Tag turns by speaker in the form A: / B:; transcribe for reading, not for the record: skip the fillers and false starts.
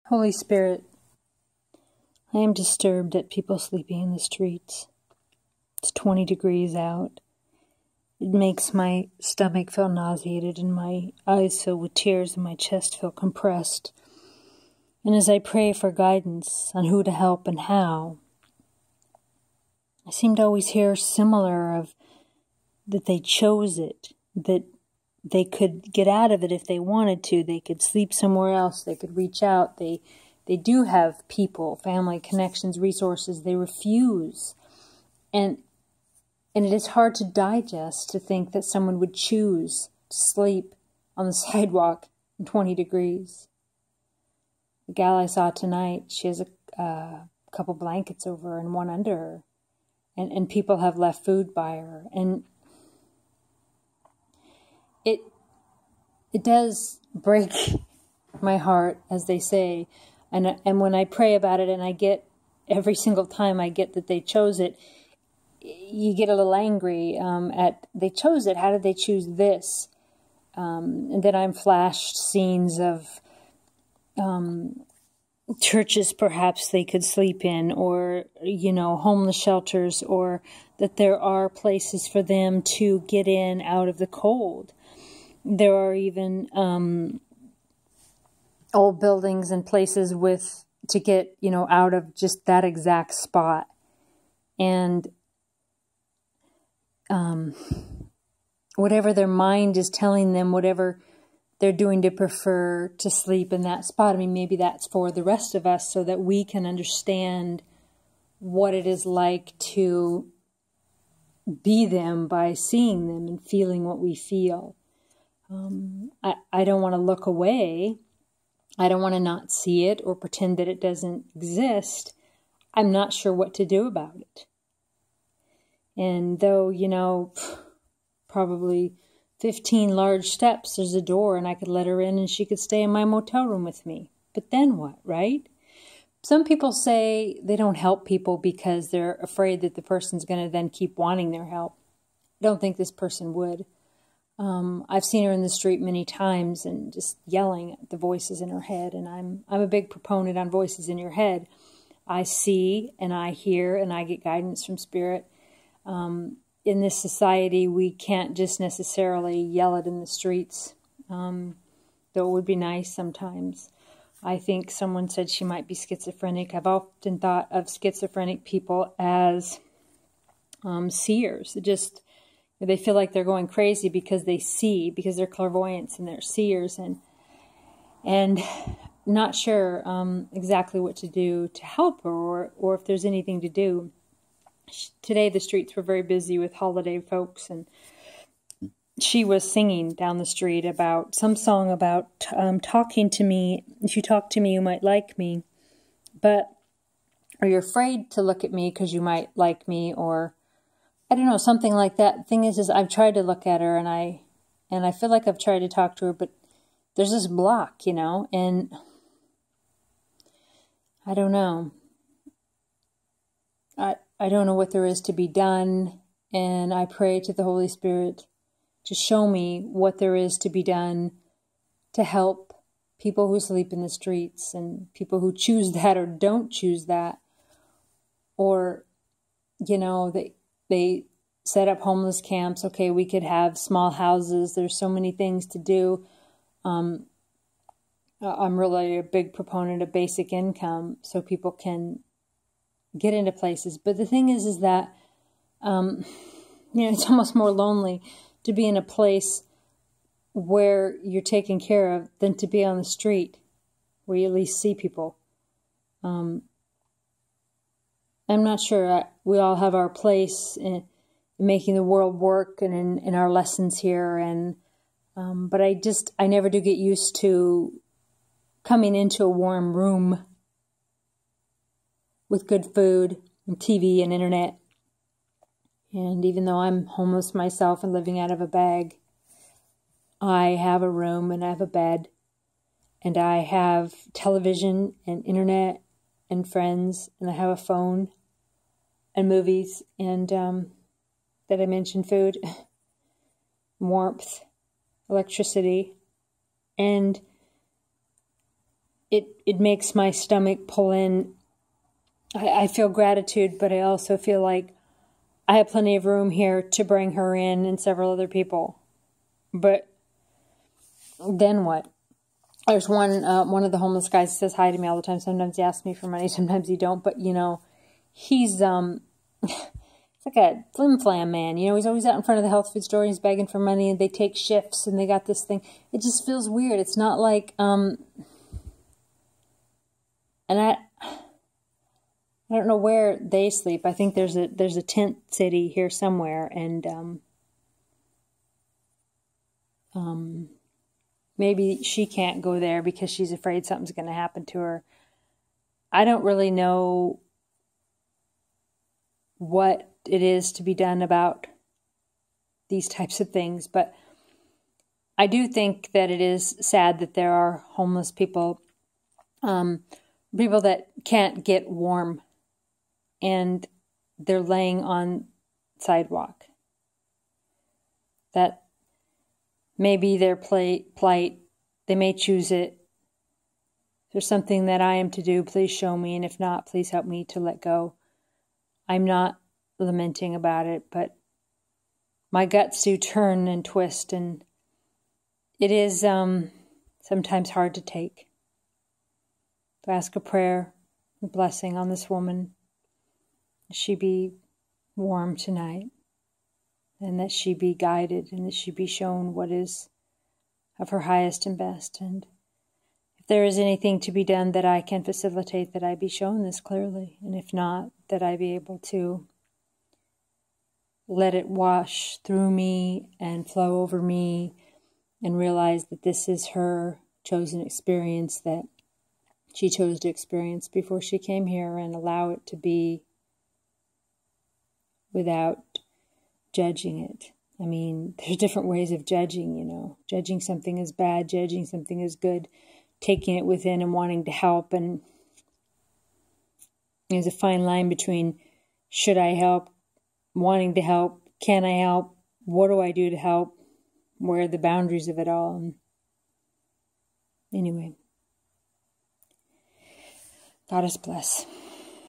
A: Holy Spirit, I am disturbed at people sleeping in the streets. It's 20 degrees out. It makes my stomach feel nauseated and my eyes fill with tears and my chest feel compressed. And as I pray for guidance on who to help and how, I seem to always hear similar of that they chose it, that they could get out of it if they wanted to. They could sleep somewhere else. They could reach out. They do have people, family, connections, resources. They refuse. And it is hard to digest to think that someone would choose to sleep on the sidewalk in 20 degrees. The gal I saw tonight, she has a couple blankets over and one under her. And people have left food by her. And it does break my heart, as they say. And when I pray about it, and I get, every single time I get that they chose it, you get a little angry at, they chose it, how did they choose this? And then I'm flashed scenes of churches perhaps they could sleep in, or, homeless shelters, or that there are places for them to get in out of the cold. There are even old buildings and places to get, out of just that exact spot. And whatever their mind is telling them, whatever they're doing to prefer to sleep in that spot. I mean, maybe that's for the rest of us so that we can understand what it is like to be them by seeing them and feeling what we feel. I don't want to look away. I don't want to not see it or pretend that it doesn't exist. I'm not sure what to do about it. And though, probably 15 large steps, there's a door, and I could let her in and she could stay in my motel room with me. But then what, right? Some people say they don't help people because they're afraid that the person's going to then keep wanting their help. I don't think this person would. I've seen her in the street many times and just yelling at the voices in her head. And I'm a big proponent on voices in your head. I see and I hear and I get guidance from Spirit. In this society, we can't just necessarily yell it in the streets, though it would be nice sometimes. I think someone said she might be schizophrenic. I've often thought of schizophrenic people as seers. They feel like they're going crazy because they see, because they're clairvoyants and they're seers, and not sure exactly what to do to help her or if there's anything to do. Today the streets were very busy with holiday folks, and she was singing down the street about some song about talking to me. If you talk to me, you might like me, but are you afraid to look at me because you might like me, or I don't know, something like that. The thing is I've tried to look at her and I feel like I've tried to talk to her, but there's this block, and I don't know. I don't know what there is to be done, and I pray to the Holy Spirit to show me what there is to be done to help people who sleep in the streets and people who choose that or don't choose that, or, they set up homeless camps. Okay, we could have small houses. There's so many things to do. I'm really a big proponent of basic income so people can get into places. But the thing is that, it's almost more lonely to be in a place where you're taken care of than to be on the street where you at least see people. I'm not sure. We all have our place in making the world work and in our lessons here. But I never do get used to coming into a warm room with good food and TV and internet. And even though I'm homeless myself and living out of a bag, I have a room and I have a bed and I have television and internet and friends, and I have a phone and movies and, that I mentioned, food, warmth, electricity, and it makes my stomach pull in. I feel gratitude, but I also feel like I have plenty of room here to bring her in and several other people. But then what? There's one of the homeless guys says hi to me all the time. Sometimes he asks me for money, sometimes he don't. But, you know, he's it's like a flim-flam man. You know, he's always out in front of the health food store and he's begging for money, and they take shifts and they got this thing. It just feels weird. It's not like, and I don't know where they sleep. I think there's a tent city here somewhere, and maybe she can't go there because she's afraid something's going to happen to her. I don't really know what it is to be done about these types of things, but I do think that it is sad that there are homeless people, people that can't get warm, and they're laying on sidewalk. That may be their plight. They may choose it. If there's something that I am to do, please show me. And if not, please help me to let go. I'm not lamenting about it, but my guts do turn and twist, and it is sometimes hard to take. To ask a prayer, a blessing on this woman. She be warm tonight, and that she be guided, and that she be shown what is of her highest and best. And if there is anything to be done that I can facilitate, that I be shown this clearly, and if not, that I be able to let it wash through me and flow over me, and realize that this is her chosen experience that she chose to experience before she came here, and allow it to be without judging it. I mean, there's different ways of judging, you know. Judging something as bad, judging something as good, taking it within and wanting to help. And there's a fine line between should I help, wanting to help, can I help, what do I do to help, where are the boundaries of it all. And anyway, God bless.